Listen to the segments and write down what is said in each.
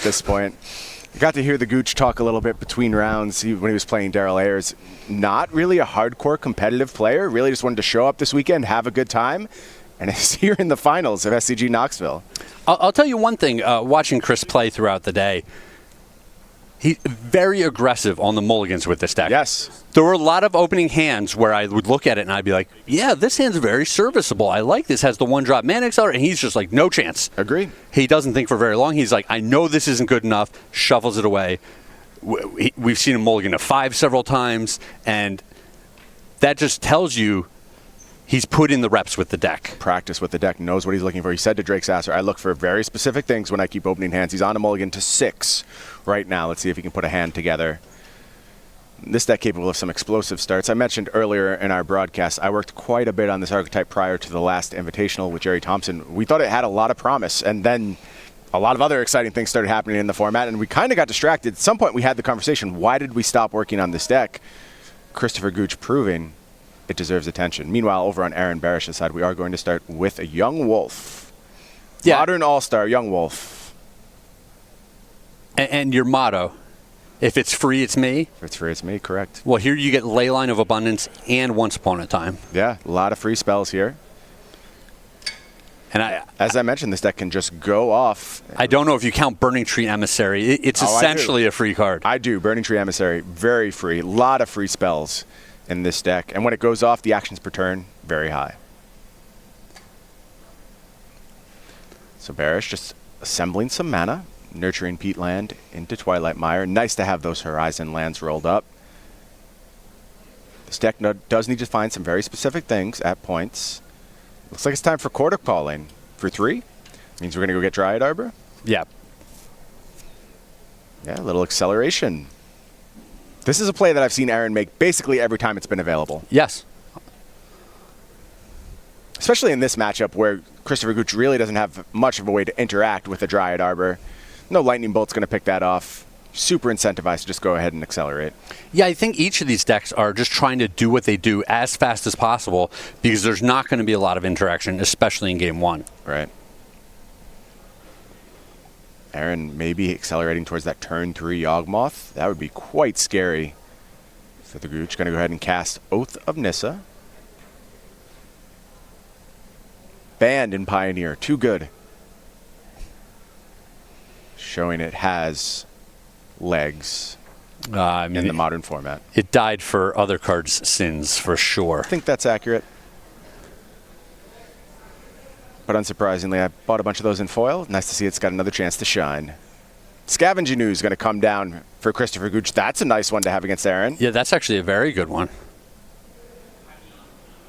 this point. I got to hear the Gooch talk a little bit between rounds when he was playing Daryl Ayers. Not really a hardcore competitive player. Really just wanted to show up this weekend, have a good time, and is here in the finals of SCG Knoxville. I'll tell you one thing, watching Chris play throughout the day, he's very aggressive on the mulligans with this deck. Yes. There were a lot of opening hands where I would look at it and I'd be like, yeah, this hand's very serviceable. I like this. Has the one-drop mana accelerator. And he's just like, no chance. Agreed. He doesn't think for very long. He's like, I know this isn't good enough. Shuffles it away. We've seen him mulligan a 5 several times. And that just tells you he's put in the reps with the deck. Practice with the deck, knows what he's looking for. He said to Drake Sasser, I look for very specific things when I keep opening hands. He's on a mulligan to 6 right now. Let's see if he can put a hand together. This deck capable of some explosive starts. I mentioned earlier in our broadcast, I worked quite a bit on this archetype prior to the last Invitational with Jerry Thompson. We thought it had a lot of promise, and then a lot of other exciting things started happening in the format, and we kind of got distracted. At some point, we had the conversation, why did we stop working on this deck? Christopher Gooch proving it deserves attention. Meanwhile, over on Aaron Barich's side, we are going to start with a Young Wolf. Yeah. Modern All-Star, Young Wolf. And your motto, if it's free, it's me? If it's free, it's me, correct. Well, here you get Leyline of Abundance and Once Upon a Time. Yeah, a lot of free spells here. And as I mentioned, this deck can just go off. I don't know if you count Burning Tree Emissary. It's essentially a free card. I do. Burning Tree Emissary, very free. A lot of free spells in this deck. And when it goes off, the actions per turn, very high. So Barich just assembling some mana, nurturing Peatland into Twilight Mire. Nice to have those Horizon lands rolled up. This deck does need to find some very specific things at points. Looks like it's time for Quarter Calling for 3. Means we're going to go get Dryad Arbor. Yeah. Yeah, a little acceleration. This is a play that I've seen Aaron make basically every time it's been available. Yes. Especially in this matchup where Christopher Gooch really doesn't have much of a way to interact with the Dryad Arbor. No Lightning Bolt's going to pick that off. Super incentivized to just go ahead and accelerate. Yeah, I think each of these decks are just trying to do what they do as fast as possible because there's not going to be a lot of interaction, especially in Game 1. Right. Aaron maybe accelerating towards that turn 3 Yawgmoth. That would be quite scary for the Gooch. Going to go ahead and cast Oath of Nissa. Banned in Pioneer. Too good. Showing it has legs in the modern format. It died for other cards' sins, for sure. I think that's accurate. But unsurprisingly, I bought a bunch of those in foil. Nice to see it's got another chance to shine. Scavenging Ooze going to come down for Christopher Gooch. That's a nice one to have against Aaron. Yeah, that's actually a very good one.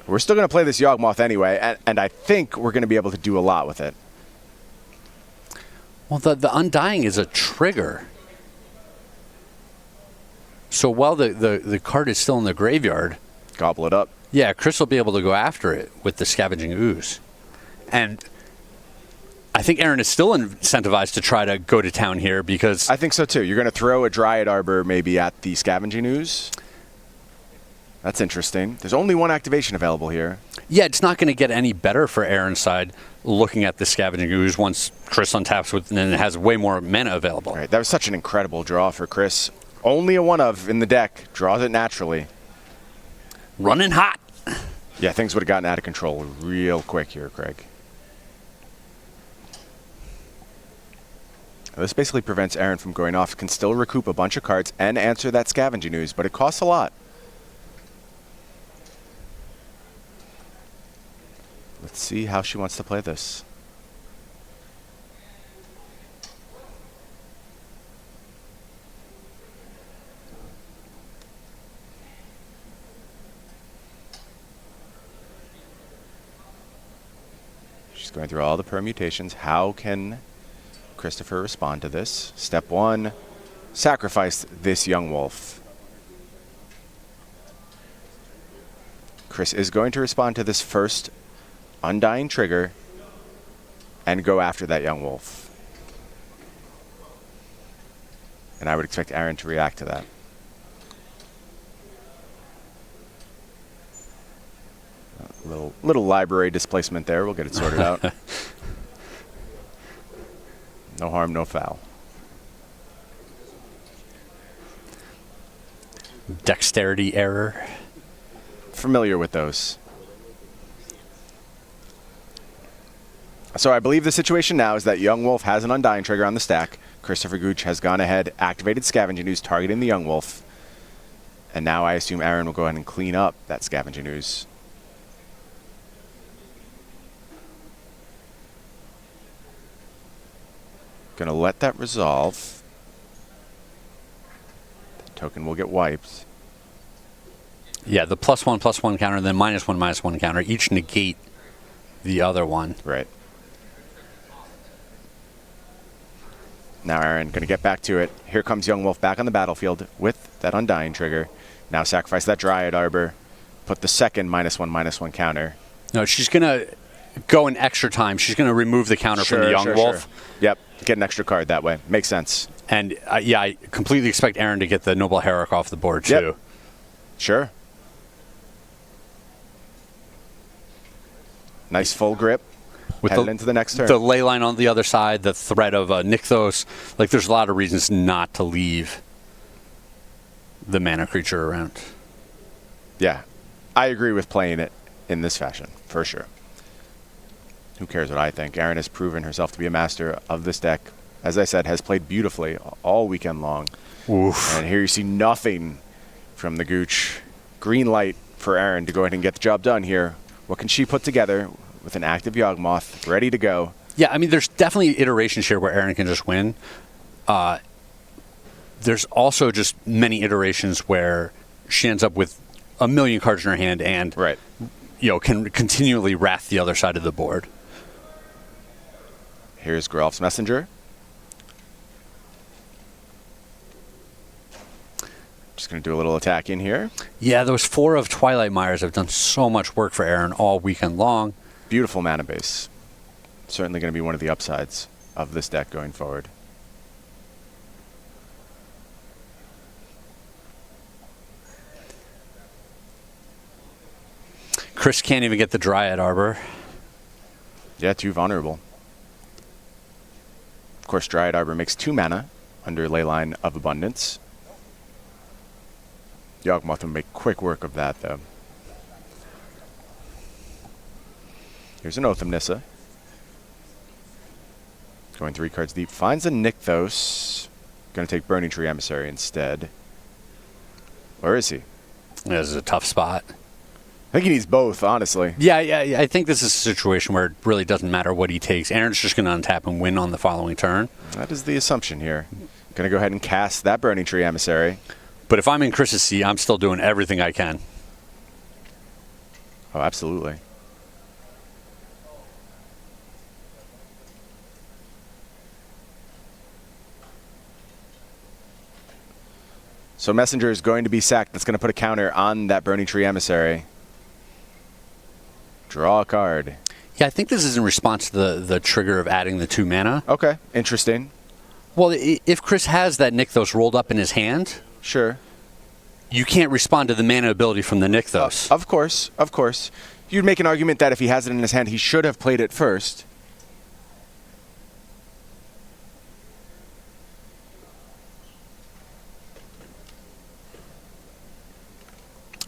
We're still going to play this Yawgmoth anyway, and I think we're going to be able to do a lot with it. Well, the Undying is a trigger. So while the card is still in the graveyard... Gobble it up. Yeah, Chris will be able to go after it with the Scavenging Ooze. And I think Aaron is still incentivized to try to go to town here because... I think so too. You're going to throw a Dryad Arbor maybe at the Scavenging Ooze. That's interesting. There's only one activation available here. Yeah, it's not going to get any better for Aaron's side looking at the Scavenging Ooze once Chris untaps with and then it has way more mana available. Right, that was such an incredible draw for Chris. Only a 1-of in the deck. Draws it naturally. Running hot. Yeah, things would have gotten out of control real quick here, Craig. This basically prevents Aaron from going off. Can still recoup a bunch of cards and answer that Scavenging Ooze, but it costs a lot. Let's see how she wants to play this. She's going through all the permutations. How can Christopher respond to this? Step 1, sacrifice this Young Wolf. Chris is going to respond to this first Undying trigger and go after that Young Wolf. And I would expect Aaron to react to that. Little library displacement there. We'll get it sorted out. No harm, no foul. Dexterity error. Familiar with those. So I believe the situation now is that Young Wolf has an Undying trigger on the stack. Christopher Gooch has gone ahead, activated Scavenging Ooze, targeting the Young Wolf. And now I assume Aaron will go ahead and clean up that Scavenging Ooze. Gonna let that resolve. The token will get wiped. Yeah, the +1/+1 counter, and then -1/-1 counter, each negate the other one. Right. Now Aaron going to get back to it. Here comes Young Wolf back on the battlefield with that Undying trigger. Now sacrifice that Dryad Arbor. Put the second -1/-1 counter. No, she's going to go an extra time. She's going to remove the counter from the Young Wolf. Sure. Yep, get an extra card that way. Makes sense. And yeah, I completely expect Aaron to get the Noble Herrick off the board too. Yep. Sure. Nice full grip. With Headed into the next turn. The ley line on the other side, the threat of Nykthos. Like, there's a lot of reasons not to leave the mana creature around. Yeah, I agree with playing it in this fashion, for sure. Who cares what I think? Aaron has proven herself to be a master of this deck. As I said, has played beautifully all weekend long. Oof. And here you see nothing from the Gooch. Green light for Aaron to go ahead and get the job done here. What can she put together with an active Yawgmoth ready to go? Yeah, I mean, there's definitely iterations here where Aaron can just win. There's also just many iterations where she ends up with a million cards in her hand and right. Can continually wrath the other side of the board. Here's Geralf's Messenger. Just going to do a little attack in here. Yeah, those 4 of Twilight Mires have done so much work for Aaron all weekend long. Beautiful mana base. Certainly going to be one of the upsides of this deck going forward. Chris can't even get the Dryad Arbor. Yeah, too vulnerable. Of course, Dryad Arbor makes 2 mana under Leyline of Abundance. Yawgmoth will make quick work of that, though. Here's an Oath of Nissa. Going 3 cards deep. Finds a Nykthos. Going to take Burning Tree Emissary instead. Where is he? This is a tough spot. I think he needs both, honestly. Yeah. I think this is a situation where it really doesn't matter what he takes. Aaron's just going to untap and win on the following turn. That is the assumption here. Going to go ahead and cast that Burning Tree Emissary. But if I'm in Chris's seat, I'm still doing everything I can. Oh, absolutely. So Messenger is going to be sacked. That's going to put a counter on that Burning Tree Emissary. Draw a card. Yeah, I think this is in response to the trigger of adding the 2 mana. Okay, interesting. Well, if Chris has that Nykthos rolled up in his hand, sure, you can't respond to the mana ability from the Nykthos. Of course, of course. You'd make an argument that if he has it in his hand, he should have played it first.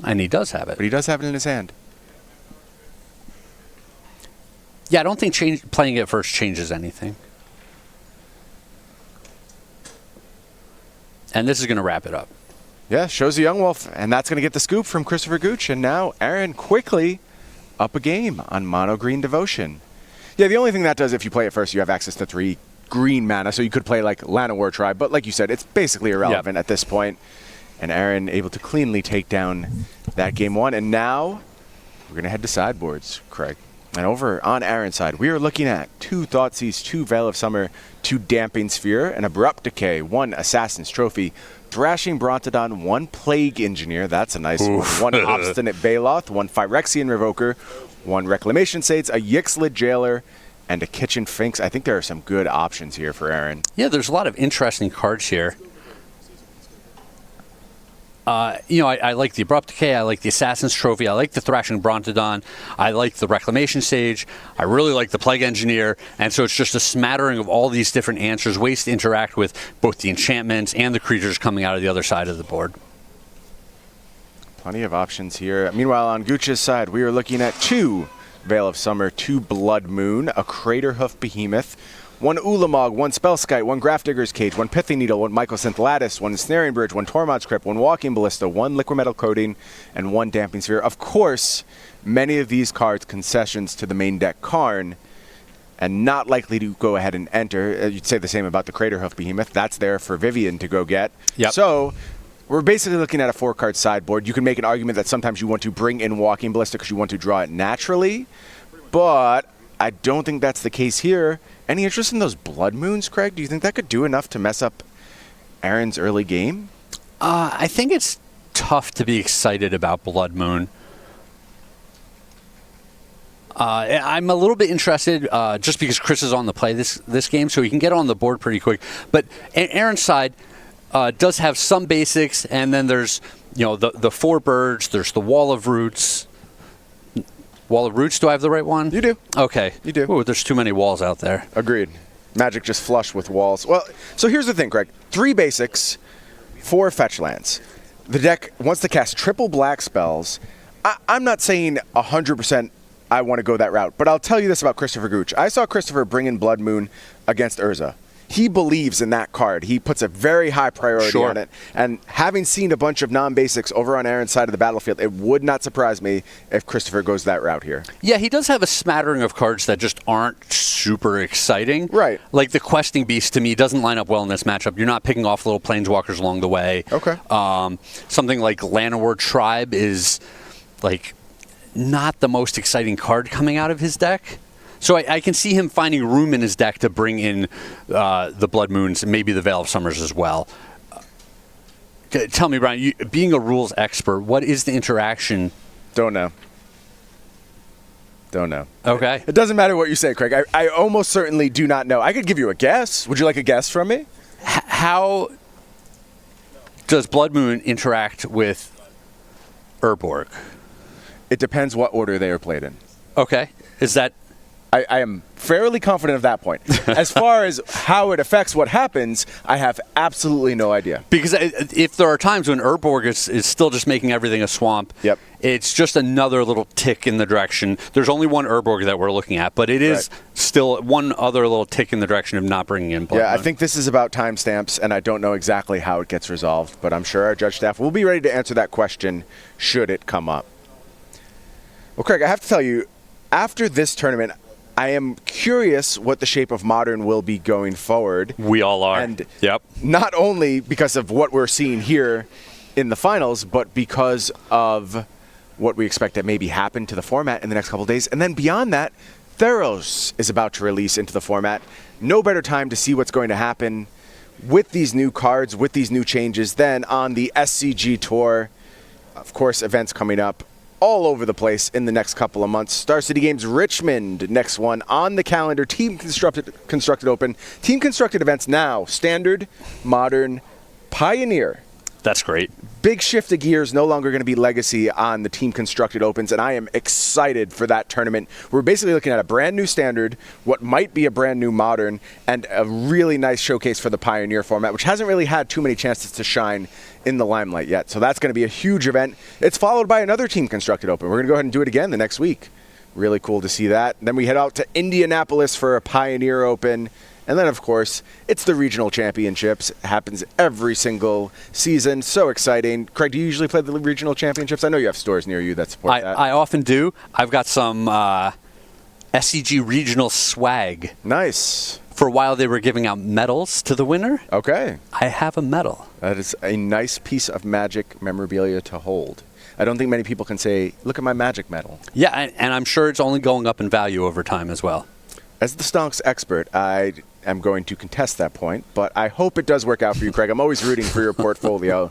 And he does have it. But he does have it in his hand. Yeah, I don't think playing it first changes anything. And this is going to wrap it up. Yeah, shows a Young Wolf, and that's going to get the scoop from Christopher Gooch. And now Aaron quickly up a game on Mono Green Devotion. Yeah, the only thing that does, if you play it first, you have access to 3 green mana, so you could play like Llanowar Tribe. But like you said, it's basically irrelevant at this point. And Aaron able to cleanly take down that game 1. And now we're going to head to sideboards, Craig. And over on Aaron's side, we are looking at 2 Thoughtseize, 2 Veil of Summer, 2 Damping Sphere, an Abrupt Decay, 1 Assassin's Trophy, Thrashing Brontodon, 1 Plague Engineer, that's a nice one, 1 Obstinate Baloth, 1 Phyrexian Revoker, 1 Reclamation Sades, a Yixlid Jailer, and a Kitchen Finks. I think there are some good options here for Aaron. Yeah, there's a lot of interesting cards here. I like the Abrupt Decay, I like the Assassin's Trophy, I like the Thrashing Brontodon, I like the Reclamation Sage, I really like the Plague Engineer, and so it's just a smattering of all these different answers, ways to interact with both the enchantments and the creatures coming out of the other side of the board. Plenty of options here. Meanwhile, on Gooch's side, we are looking at 2 Veil of Summer, 2 Blood Moon, a Craterhoof Behemoth, 1 Ulamog, 1 Spellskite, 1 Grafdigger's Cage, 1 Pithy Needle, 1 Mycosynth Lattice, 1 Snaring Bridge, 1 Tormod's Crypt, 1 Walking Ballista, 1 Liquid Metal Coating, and 1 Damping Sphere. Of course, many of these cards concessions to the main deck Karn, and not likely to go ahead and enter. You'd say the same about the Craterhoof Behemoth. That's there for Vivian to go get. Yep. So we're basically looking at a 4-card sideboard. You can make an argument that sometimes you want to bring in Walking Ballista because you want to draw it naturally, but I don't think that's the case here. Any interest in those Blood Moons, Craig? Do you think that could do enough to mess up Aaron's early game? I think it's tough to be excited about Blood Moon. I'm a little bit interested just because Chris is on the play this game, so he can get on the board pretty quick. But Aaron's side does have some basics, and then there's the 4 birds. There's the Wall of Roots. Wall of Roots. Do I have the right one? You do. Okay. You do. Ooh, there's too many walls out there. Agreed. Magic just flush with walls. Well, so here's the thing, Craig. 3 basics, 4 fetch lands. The deck wants to cast triple black spells. I'm not saying 100% I want to go that route, but I'll tell you this about Christopher Gooch. I saw Christopher bring in Blood Moon against Urza. He believes in that card. He puts a very high priority on it. And having seen a bunch of non-basics over on Aaron's side of the battlefield, it would not surprise me if Christopher goes that route here. Yeah, he does have a smattering of cards that just aren't super exciting. Right. Like the Questing Beast, to me, doesn't line up well in this matchup. You're not picking off little planeswalkers along the way. Okay. Something like Llanowar Tribe is, like, not the most exciting card coming out of his deck. So I can see him finding room in his deck to bring in the Blood Moons, and maybe the Veil of Summers as well. Tell me, Brian, you, being a rules expert, what is the interaction? Don't know. Don't know. Okay. It doesn't matter what you say, Craig. I almost certainly do not know. I could give you a guess. Would you like a guess from me? How does Blood Moon interact with Urborg? It depends what order they are played in. Okay. Is that... I am fairly confident of that point. As far as how it affects what happens, I have absolutely no idea. Because if there are times when Urborg is still just making everything a swamp, yep, it's just another little tick in the direction. There's only one Urborg that we're looking at, but it is still one other little tick in the direction of not bringing in Blood Moon. I think this is about timestamps, and I don't know exactly how it gets resolved, but I'm sure our judge staff will be ready to answer that question should it come up. Well, Craig, I have to tell you, after this tournament, I am curious what the shape of Modern will be going forward. We all are. And yep. Not only because of what we're seeing here in the finals, but because of what we expect to maybe happen to the format in the next couple of days. And then beyond that, Theros is about to release into the format. No better time to see what's going to happen with these new cards, with these new changes, than on the SCG Tour. Of course, events coming up all over the place in the next couple of months. Star City Games Richmond, next one on the calendar. Team Constructed Open. Team Constructed events now. Standard, Modern, Pioneer. That's great. Big shift of gears, no longer going to be Legacy on the Team Constructed Opens, and I am excited for that tournament. We're basically looking at a brand new Standard, what might be a brand new Modern, and a really nice showcase for the Pioneer format, which hasn't really had too many chances to shine in the limelight yet. So that's going to be a huge event. It's followed by another Team Constructed Open. We're going to go ahead and do it again the next week. Really cool to see that. Then we head out to Indianapolis for a Pioneer Open. And then, of course, it's the regional championships. It happens every single season. So exciting. Craig, do you usually play the regional championships? I know you have stores near you that support that. I often do. I've got some SCG regional swag. Nice. For a while, they were giving out medals to the winner. Okay. I have a medal. That is a nice piece of Magic memorabilia to hold. I don't think many people can say, look at my Magic medal. Yeah, and I'm sure it's only going up in value over time as well. As the Stonks expert, I am going to contest that point, but I hope it does work out for you, Craig. I'm always rooting for your portfolio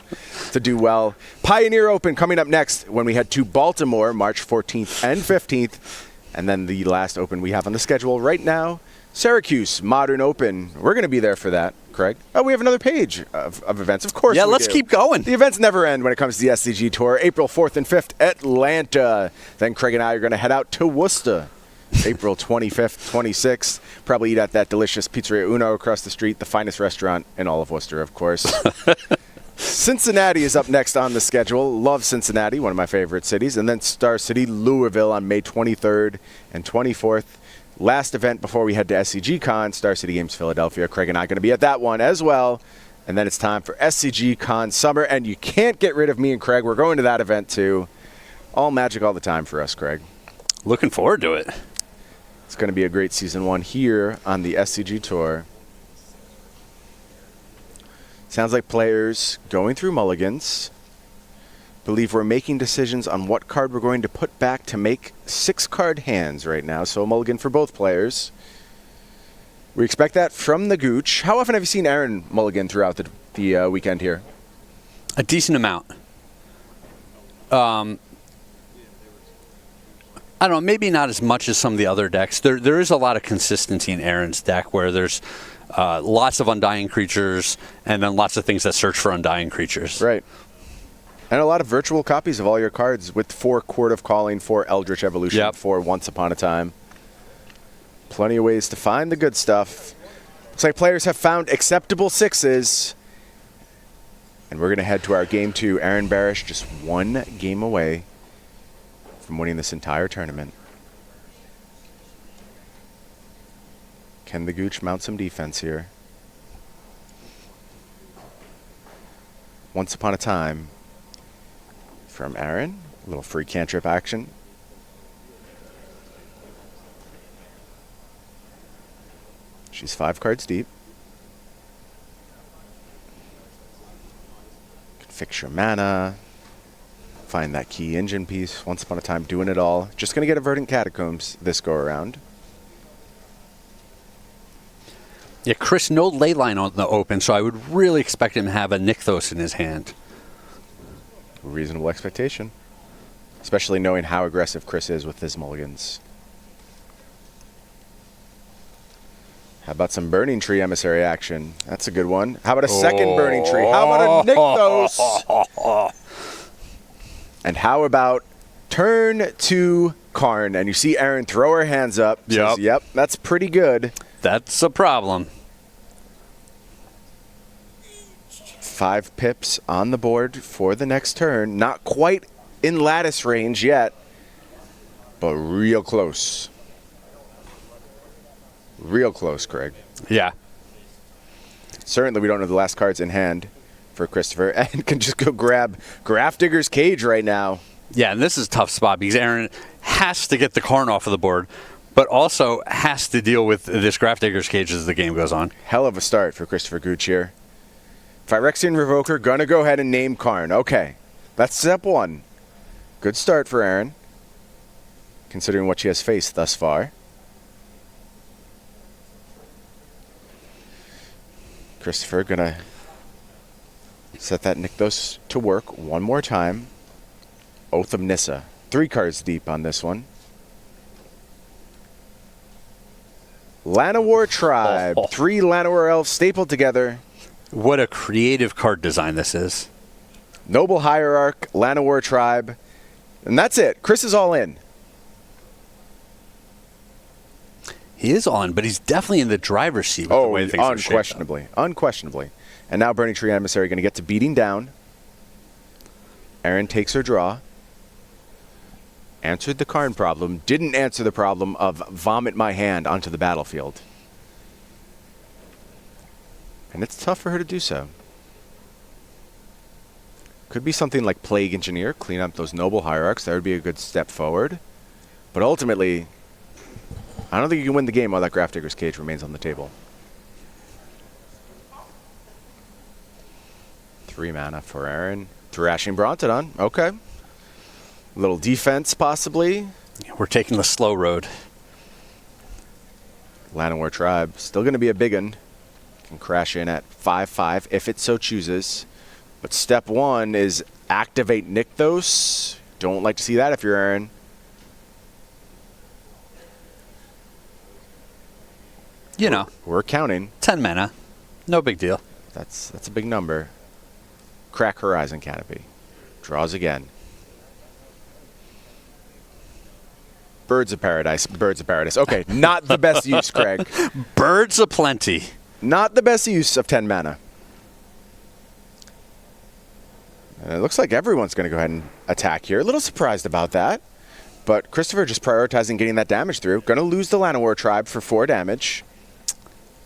to do well. Pioneer Open coming up next when we head to Baltimore, March 14th and 15th. And then the last Open we have on the schedule right now, Syracuse Modern Open. We're going to be there for that, Craig. Oh, we have another page of events. Of course. Yeah, we let's do. keep going. The events never end when it comes to the SCG Tour. April 4th and 5th, Atlanta. Then Craig and I are going to head out to Worcester. April 25th, 26th. Probably eat at that delicious Pizzeria Uno across the street, the finest restaurant in all of Worcester, of course. Cincinnati is up next on the schedule. Love Cincinnati, one of my favorite cities. And then Star City, Louisville on May 23rd and 24th. Last event before we head to SCGCon, Star City Games Philadelphia. Craig and I are going to be at that one as well. And then it's time for SCGCon Summer. And you can't get rid of me and Craig. We're going to that event too. All Magic all the time for us, Craig. Looking forward to it. It's going to be a great Season 1 here on the SCG Tour. Sounds like players going through mulligans. Believe we're making decisions on what card we're going to put back to make 6-card hands right now. So a mulligan for both players. We expect that from the Gooch. How often have you seen Aaron mulligan throughout the weekend here? A decent amount. I don't know, maybe not as much as some of the other decks. There is a lot of consistency in Aaron's deck where there's lots of Undying creatures and then lots of things that search for Undying creatures. Right. And a lot of virtual copies of all your cards with 4 Court of Calling, 4 Eldritch Evolution, 4 Once Upon a Time. Plenty of ways to find the good stuff. Looks like players have found acceptable 6s. And we're going to head to our Game 2. Aaron Barich just 1 game away from winning this entire tournament. Can the Gooch mount some defense here? Once Upon a Time from Aaron. A little free cantrip action. She's 5 cards deep. Can fix your mana. Find that key engine piece. Once Upon a Time doing it all. Just going to get a Verdant Catacombs this go around. Yeah, Chris, no leyline on the open, so I would really expect him to have a Nykthos in his hand. Reasonable expectation. Especially knowing how aggressive Chris is with his mulligans. How about some Burning Tree Emissary action? That's a good one. How about a second Burning Tree? How about a Nykthos? And how about turn 2 Karn? And you see Aaron throw her hands up. Says, yep, that's pretty good. That's a problem. 5 pips on the board for the next turn. Not quite in lattice range yet, but real close. Real close, Craig. Yeah. Certainly we don't know the last cards in hand for Christopher, and can just go grab Grafdigger's Cage right now. Yeah, and this is a tough spot because Aaron has to get the Karn off of the board, but also has to deal with this Grafdigger's Cage as the game goes on. Hell of a start for Christopher Gooch here. Phyrexian Revoker, gonna go ahead and name Karn. Okay, that's step 1. Good start for Aaron, considering what she has faced thus far. Christopher gonna set that Nykthos to work one more time. Oath of Nissa. 3 cards deep on this one. Llanowar Tribe. 3 Llanowar Elves stapled together. What a creative card design this is. Noble Hierarch, Llanowar Tribe. And that's it. Chris is all in. He is on, but he's definitely in the driver's seat with the way things are shaped up. Unquestionably. And now Burning Tree Emissary going to get to beating down. Aaron takes her draw. Answered the Karn problem. Didn't answer the problem of vomit my hand onto the battlefield. And it's tough for her to do so. Could be something like Plague Engineer, clean up those Noble Hierarchs. That would be a good step forward. But ultimately, I don't think you can win the game while that Grafdigger's Cage remains on the table. 3 mana for Aaron. Thrashing Brontodon. Okay. Little defense, possibly. We're taking the slow road. Llanowar Tribe. Still going to be a big one. Can crash in at 5/5 if it so chooses. But step 1 is activate Nykthos. Don't like to see that if you're Aaron. You know. We're counting. 10 mana. No big deal. That's a big number. Crack Horizon Canopy. Draws again. Birds of Paradise. Birds of Paradise. Okay, not the best use, Craig. Birds aplenty. Not the best use of 10 mana. And it looks like everyone's going to go ahead and attack here. A little surprised about that. But Christopher just prioritizing getting that damage through. Going to lose the Llanowar tribe for 4 damage.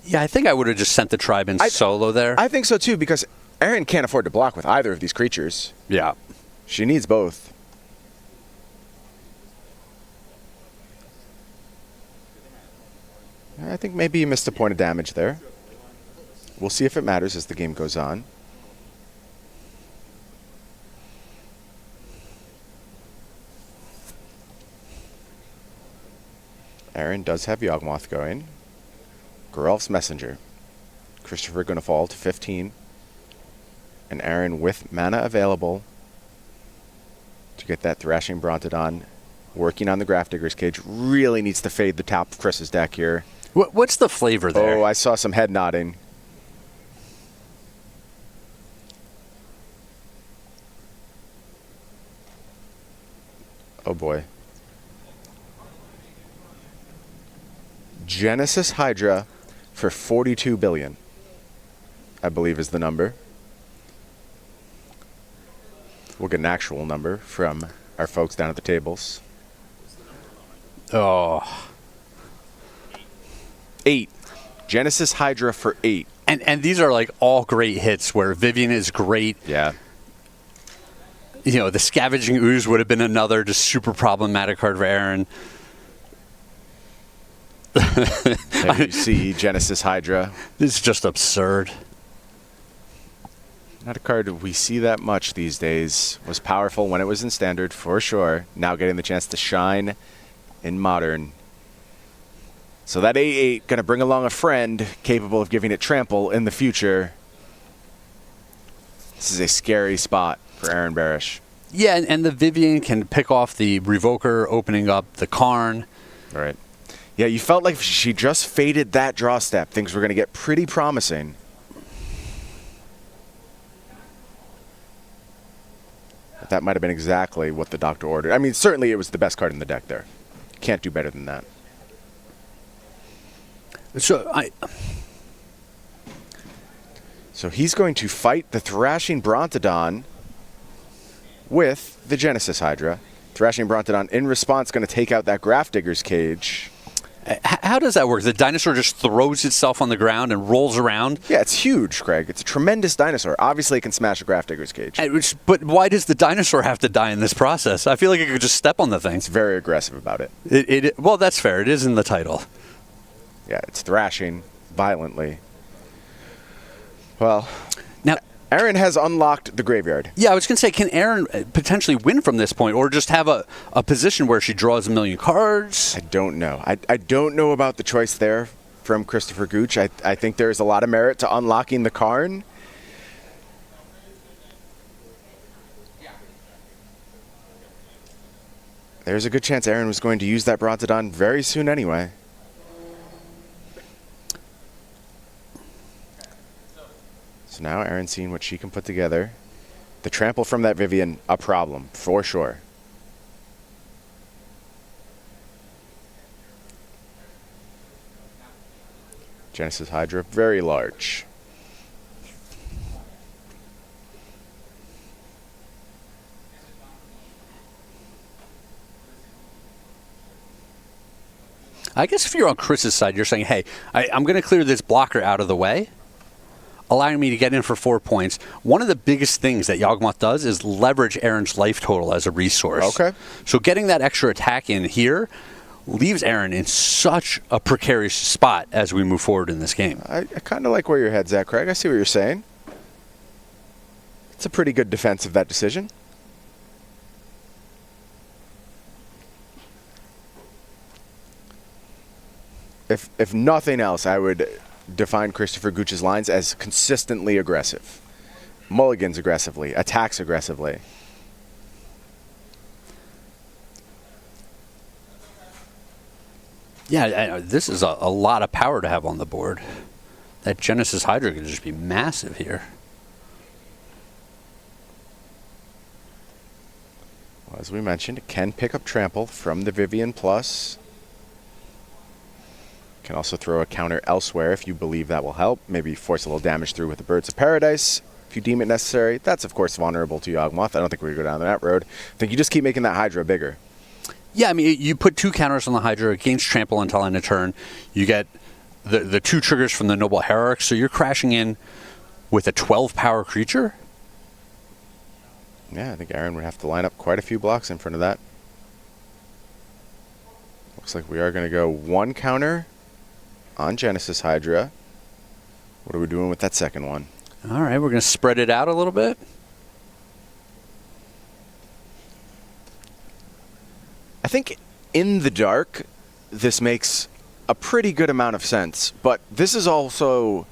Yeah, I think I would have just sent the tribe in solo there. I think so too, because Aaron can't afford to block with either of these creatures. Yeah. She needs both. I think maybe you missed a point of damage there. We'll see if it matters as the game goes on. Aaron does have Yawgmoth going. Geralf's Messenger. Christopher going to fall to 15. And Aaron with mana available to get that Thrashing Brontodon. Working on the Grafdigger's Cage. Really needs to fade the top of Chris's deck here. What's the flavor there? Oh, I saw some head nodding. Oh boy. Genesis Hydra for 42 billion, I believe is the number. We'll get an actual number from our folks down at the tables. Oh. 8. Genesis Hydra for 8. And these are like all great hits where Vivian is great. Yeah. You know, the Scavenging Ooze would have been another just super problematic card for Aaron. There you see Genesis Hydra. This is just absurd. Not a card we see that much these days. Was powerful when it was in Standard, for sure. Now getting the chance to shine in Modern. So that 8/8 going to bring along a friend capable of giving it trample in the future. This is a scary spot for Aaron Barich. Yeah, and the Vivian can pick off the Revoker, opening up the Karn. All right. Yeah, you felt like if she just faded that draw step, things were going to get pretty promising. But that might have been exactly what the doctor ordered. I mean, certainly it was the best card in the deck there. Can't do better than that. So he's going to fight the Thrashing Brontodon with the Genesis Hydra. Thrashing Brontodon in response going to take out that Grafdigger's Cage. How does that work? The dinosaur just throws itself on the ground and rolls around? Yeah, it's huge, Craig. It's a tremendous dinosaur. Obviously, it can smash a Grafdigger's Cage. But why does the dinosaur have to die in this process? I feel like it could just step on the thing. It's very aggressive about it. Well, that's fair. It is in the title. Yeah, it's thrashing violently. Well, now Aaron has unlocked the graveyard. Yeah, I was going to say, can Aaron potentially win from this point, or just have a position where she draws a million cards? I don't know. I don't know about the choice there from Christopher Gooch. I think there's a lot of merit to unlocking the Karn. There's a good chance Aaron was going to use that Brontodon very soon anyway. So now Aaron's seeing what she can put together. The trample from that Vivian, a problem, for sure. Genesis Hydra, very large. I guess if you're on Chris's side, you're saying, hey, I'm going to clear this blocker out of the way, allowing me to get in for 4 points. One of the biggest things that Yawgmoth does is leverage Aaron's life total as a resource. Okay. So getting that extra attack in here leaves Aaron in such a precarious spot as we move forward in this game. I kind of like where your head's at, Craig. I see what you're saying. It's a pretty good defense of that decision. If nothing else, I would define Christopher Gooch's lines as consistently aggressive. Mulligans aggressively, attacks aggressively. Yeah, this is a lot of power to have on the board. That Genesis Hydra could just be massive here. Well, as we mentioned, it can pick up Trample from the Vivian Plus. Can also throw a counter elsewhere if you believe that will help. Maybe force a little damage through with the Birds of Paradise. if you deem it necessary. That's, of course, vulnerable to Yawgmoth. I don't think we're going to go down that road. I think you just keep making that Hydra bigger. Yeah, I mean, you put 2 counters on the Hydra, it gains trample until end of turn. You get the 2 triggers from the Noble Hierarch, so you're crashing in with a 12-power creature? Yeah, I think Aaron would have to line up quite a few blocks in front of that. Looks like we are going to go 1 counter on Genesis Hydra. What are we doing with that second one? All right, we're going to spread it out a little bit. I think in the dark, this makes a pretty good amount of sense, but this is also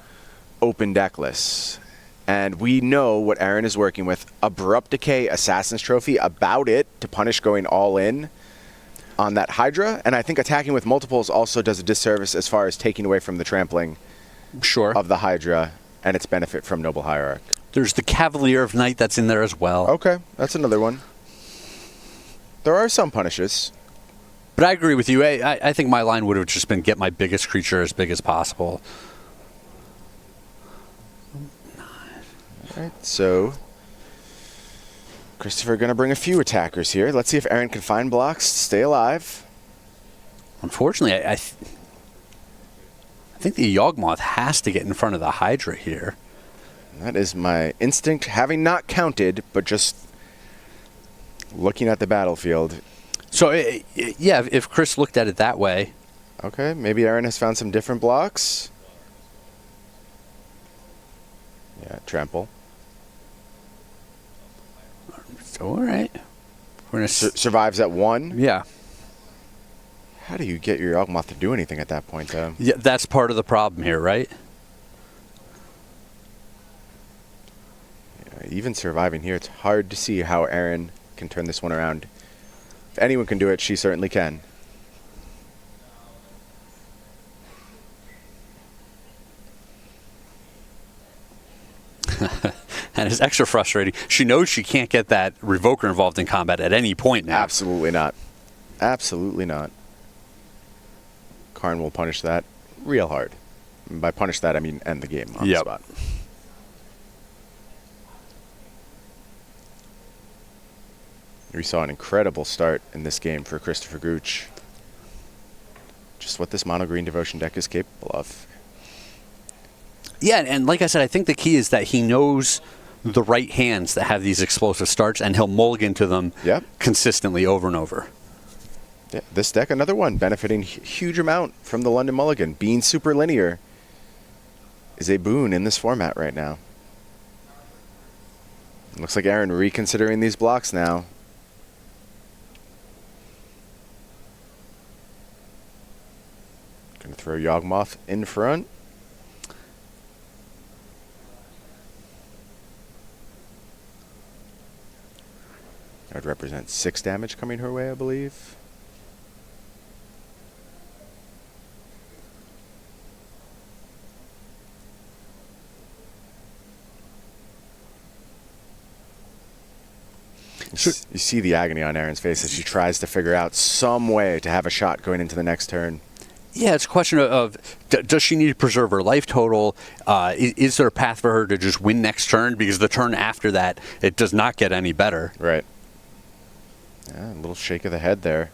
open deckless. And we know what Aaron is working with. Abrupt Decay, Assassin's Trophy, about it to punish going all in on that Hydra. And I think attacking with multiples also does a disservice as far as taking away from the trampling of the Hydra and its benefit from Noble Hierarch. There's the Cavalier of Night that's in there as well. Okay, that's another one. There are some punishes. But I agree with you. I think my line would have just been get my biggest creature as big as possible. All right, so Christopher going to bring a few attackers here. Let's see if Aaron can find blocks to stay alive. Unfortunately, I think the Yawgmoth has to get in front of the Hydra here. That is my instinct, having not counted, but just looking at the battlefield. So, yeah, if Chris looked at it that way. Okay, maybe Aaron has found some different blocks. Yeah, trample. So, all right. We're gonna survives at 1? Yeah. How do you get your Yawgmoth to do anything at that point, though? Yeah, that's part of the problem here, right? Yeah, even surviving here, it's hard to see how Aaron can turn this one around. If anyone can do it, she certainly can. And it's extra frustrating. She knows she can't get that Revoker involved in combat at any point now. Absolutely not. Absolutely not. Karn will punish that real hard. And by punish that, I mean end the game on the spot. We saw an incredible start in this game for Christopher Gooch. Just what this mono green devotion deck is capable of. Yeah, and like I said, I think the key is that he knows the right hands that have these explosive starts, and he'll mulligan to them consistently over and over. Yeah, this deck, another one, benefiting huge amount from the London Mulligan. Being super linear is a boon in this format right now. Looks like Aaron reconsidering these blocks now. Gonna throw Yawgmoth in front. That would represent 6 damage coming her way, I believe. You see the agony on Aaron's face as she tries to figure out some way to have a shot going into the next turn. Yeah, it's a question of does she need to preserve her life total? Is there a path for her to just win next turn? Because the turn after that, it does not get any better. Right. Yeah, a little shake of the head there.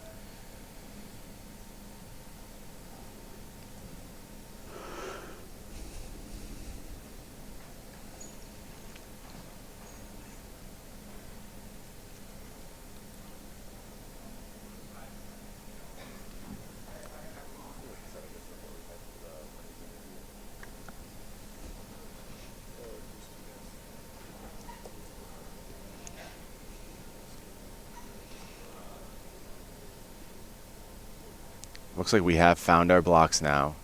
Looks like we have found our blocks now.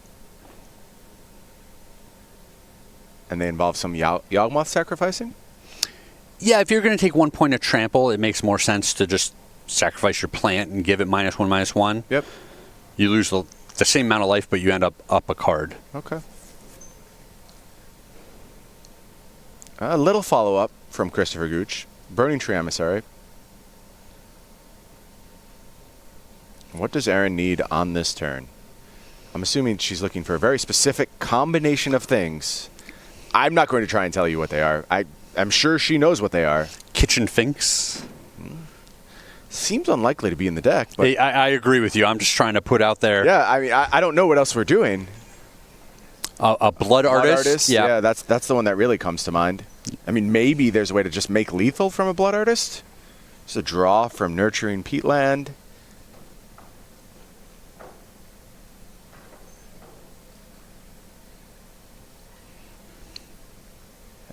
And they involve some Yawgmoth sacrificing? Yeah, if you're going to take 1 point of trample, it makes more sense to just sacrifice your plant and give it -1/-1. Yep. You lose the same amount of life, but you end up a card. Okay. A little follow-up from Christopher Gooch. Burning Tree Emissary. What does Aaron need on this turn? I'm assuming she's looking for a very specific combination of things. I'm not going to try and tell you what they are. I'm sure she knows what they are. Kitchen Finks. Seems unlikely to be in the deck, but Hey, I agree with you. I'm just trying to put out there. yeah, I mean, I don't know what else we're doing. A blood artist. Yeah, that's the one that really comes to mind. I mean, maybe there's a way to just make lethal from a blood artist. Just a draw from Nurturing Peatland.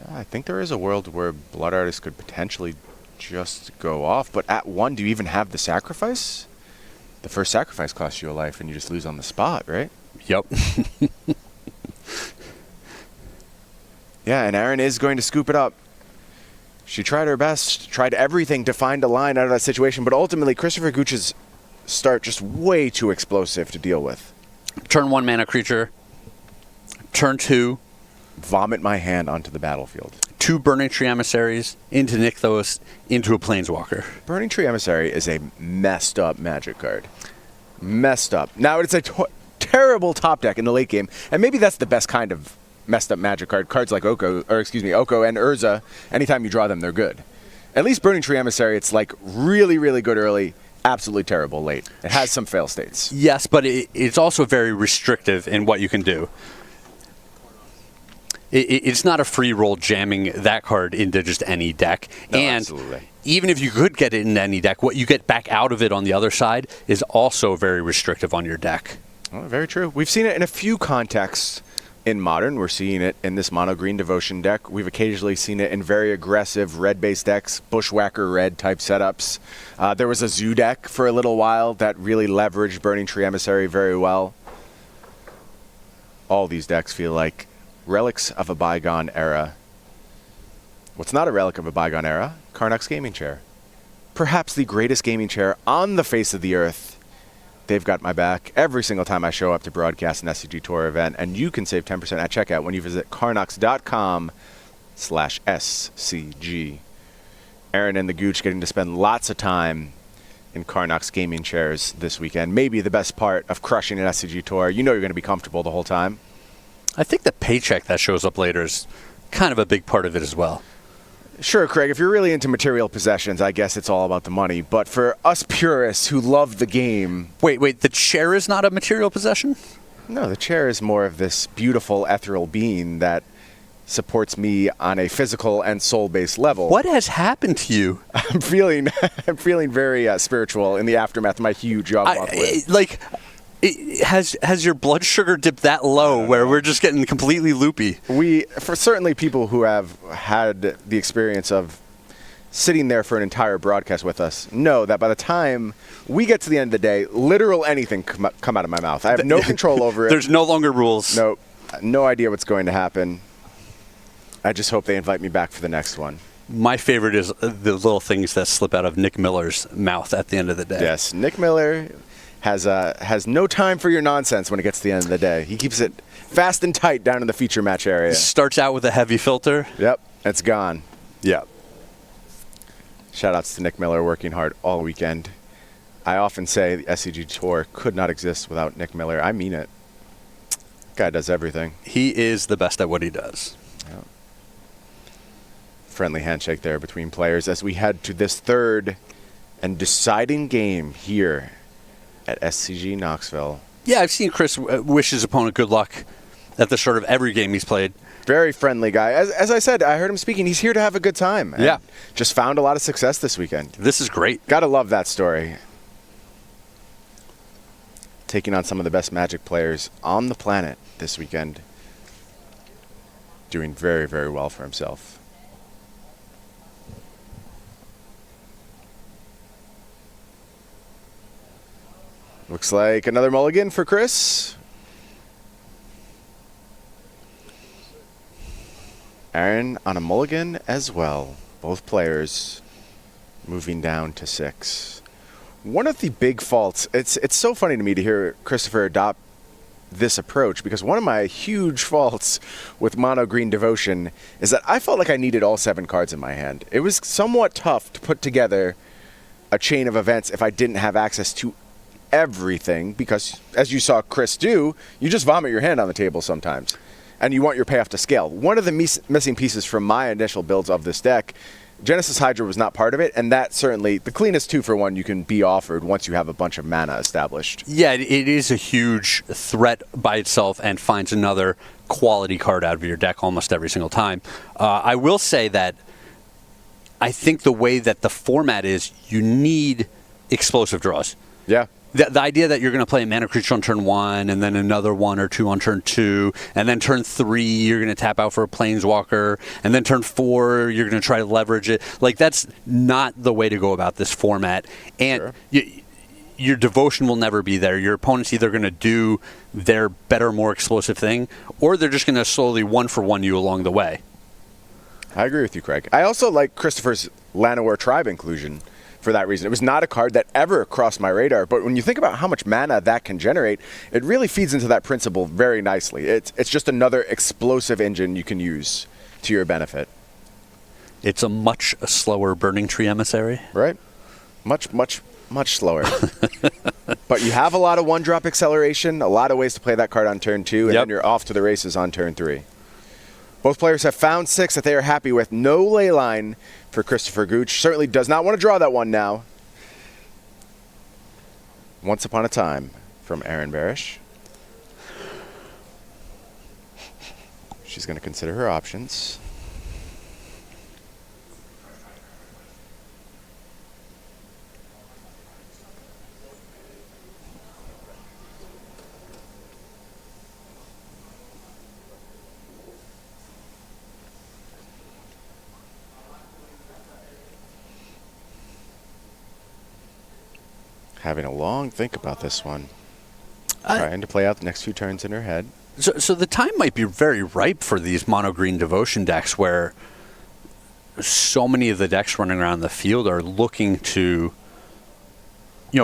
I think there is a world where blood artists could potentially just go off, but at 1, do you even have the sacrifice? The first sacrifice costs you a life, and you just lose on the spot, right? Yep. Yeah, and Aaron is going to scoop it up. She tried her best, tried everything to find a line out of that situation, but ultimately Christopher Gooch's start just way too explosive to deal with. Turn 1 mana creature. Turn 2. Vomit my hand onto the battlefield. 2 Burning Tree Emissaries into Nykthos into a Planeswalker. Burning Tree Emissary is a messed up Magic card. Messed up. Now, it's a terrible top deck in the late game, and maybe that's the best kind of messed up Magic card. Cards like Oko and Urza, anytime you draw them, they're good. At least Burning Tree Emissary, it's like really, really good early, absolutely terrible late. It has some fail states. Yes, but it's also very restrictive in what you can do. It's not a free roll jamming that card into just any deck. No, and absolutely. Even if you could get it into any deck, what you get back out of it on the other side is also very restrictive on your deck. Well, very true. We've seen it in a few contexts in Modern. We're seeing it in this mono green Devotion deck. We've occasionally seen it in very aggressive red-based decks, Bushwhacker red type setups. There was a Zoo deck for a little while that really leveraged Burning Tree Emissary very well. All these decks feel like relics of a bygone era. What's not a relic of a bygone era? KNOX gaming chair. Perhaps the greatest gaming chair on the face of the earth. They've got my back every single time I show up to broadcast an SCG Tour event, and you can save 10% at checkout when you visit KNOX.com/SCG. Aaron and the Gooch getting to spend lots of time in KNOX gaming chairs this weekend. Maybe the best part of crushing an SCG Tour. You know you're going to be comfortable the whole time. I think the paycheck that shows up later is kind of a big part of it as well. Sure, Craig, if you're really into material possessions, I guess it's all about the money. But for us purists who love the game... Wait, the chair is not a material possession? No, the chair is more of this beautiful ethereal being that supports me on a physical and soul-based level. What has happened to you? I'm feeling very spiritual in the aftermath of my huge job off with. Has your blood sugar dipped that low where we're just getting completely loopy? For certainly people who have had the experience of sitting there for an entire broadcast with us, know that by the time we get to the end of the day, literal anything come out of my mouth. I have no control over it. There's no longer rules. No idea what's going to happen. I just hope they invite me back for the next one. My favorite is the little things that slip out of Nick Miller's mouth at the end of the day. Yes, Nick Miller has no time for your nonsense when it gets to the end of the day. He keeps it fast and tight down in the feature match area. Starts out with a heavy filter. Yep, it's gone. Yep. Shout-outs to Nick Miller working hard all weekend. I often say the SCG Tour could not exist without Nick Miller. I mean it. Guy does everything. He is the best at what he does. Yep. Friendly handshake there between players as we head to this third and deciding game here at SCG Knoxville. Yeah, I've seen Chris wish his opponent good luck at the start of every game he's played. Very friendly guy. As I said, I heard him speaking. He's here to have a good time. Yeah. Just found a lot of success this weekend. This is great. Gotta love that story. Taking on some of the best Magic players on the planet this weekend. Doing very, very well for himself. Looks like another mulligan for Chris. Aaron on a mulligan as well. Both players moving down to 6. One of the big faults, it's so funny to me to hear Christopher adopt this approach, because one of my huge faults with Mono Green Devotion is that I felt like I needed all 7 cards in my hand. It was somewhat tough to put together a chain of events if I didn't have access to everything, because as you saw Chris do, you just vomit your hand on the table sometimes. and you want your payoff to scale. One of the missing pieces from my initial builds of this deck, Genesis Hydra was not part of it, and that's certainly the cleanest 2-for-1 you can be offered once you have a bunch of mana established. Yeah, it is a huge threat by itself and finds another quality card out of your deck almost every single time. I will say that I think the way that the format is, you need explosive draws. Yeah. The idea that you're going to play a mana creature on turn 1 and then another 1 or 2 on turn 2, and then turn 3 you're going to tap out for a planeswalker, and then turn 4 you're going to try to leverage it. Like, that's not the way to go about this format. And sure. Your devotion will never be there. Your opponent's either going to do their better, more explosive thing, or they're just going to slowly 1-for-1 you along the way. I agree with you, Craig. I also like Christopher's Llanowar Tribe inclusion for that reason. It was not a card that ever crossed my radar, but when you think about how much mana that can generate, it really feeds into that principle very nicely. It's just another explosive engine you can use to your benefit. It's a much slower Burning Tree Emissary. Right? Much slower. But you have a lot of one-drop acceleration, a lot of ways to play that card on turn 2, and then you're off to the races on turn 3. Both players have found 6 that they are happy with. No leyline for Christopher Gooch. Certainly does not want to draw that one now. Once Upon a Time from Aaron Barich. She's going to consider her options. Having a long think about this one. Trying to play out the next few turns in her head. So the time might be very ripe for these mono-green devotion decks where so many of the decks running around the field are looking to,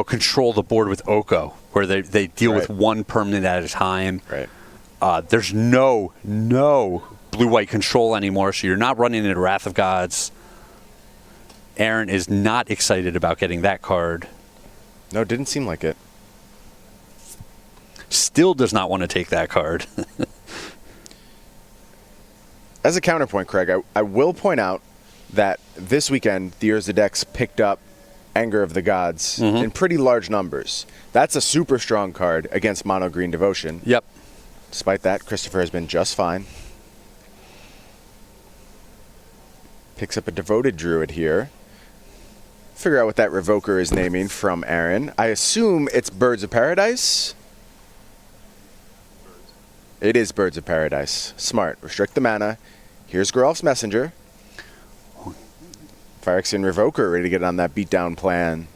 control the board with Oko, where they deal with one permanent at a time. Right. There's no blue-white control anymore, so you're not running into Wrath of Gods. Aaron is not excited about getting that card. No, it didn't seem like it. Still does not want to take that card. As a counterpoint, Craig, I will point out that this weekend, the Urza decks picked up Anger of the Gods in pretty large numbers. That's a super strong card against Mono Green Devotion. Yep. Despite that, Christopher has been just fine. Picks up a Devoted Druid here. Figure out what that Revoker is naming from Aaron. I assume it's Birds of Paradise. It is Birds of Paradise. Smart. Restrict the mana. Here's Geralf's Messenger. Phyrexian Revoker ready to get on that beatdown plan.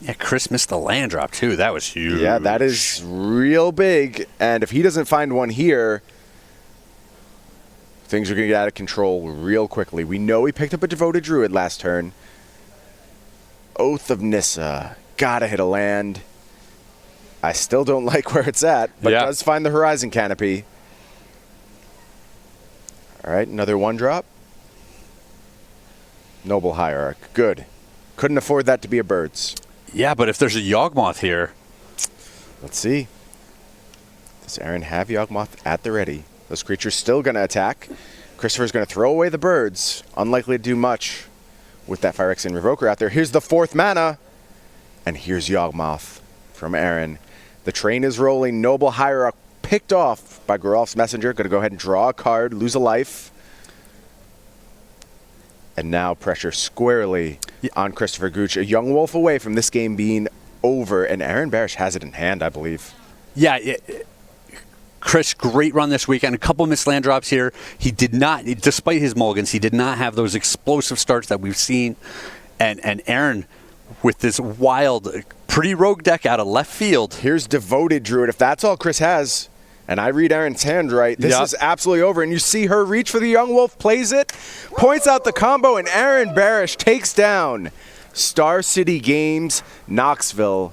Yeah, Chris missed the land drop, too. That was huge. Yeah, that is real big. And if he doesn't find one here, things are going to get out of control real quickly. We know he picked up a Devoted Druid last turn. Oath of Nissa. Gotta hit a land. I still don't like where it's at, but does find the Horizon Canopy. All right, another 1-drop. Noble Hierarch. Good. Couldn't afford that to be a Birds. Yeah, but if there's a Yawgmoth here. Let's see. Does Aaron have Yawgmoth at the ready? Those creatures still going to attack. Christopher's going to throw away the Birds. Unlikely to do much with that Phyrexian Revoker out there. Here's the 4th mana. And here's Yawgmoth from Aaron. The train is rolling. Noble Hierarch picked off by Geralf's Messenger. Going to go ahead and draw a card, lose a life. And now pressure squarely on Christopher Gooch. A young wolf away from this game being over. And Aaron Barich has it in hand, I believe. Yeah, Chris, great run this weekend. A couple missed land drops here. He did not, despite his mulligans, he did not have those explosive starts that we've seen. And Aaron, with this wild, pretty rogue deck out of left field. Here's Devoted Druid. If that's all Chris has, and I read Aaron's hand right, this is absolutely over. And you see her reach for the young wolf, plays it, points out the combo, and Aaron Barich takes down Star City Games Knoxville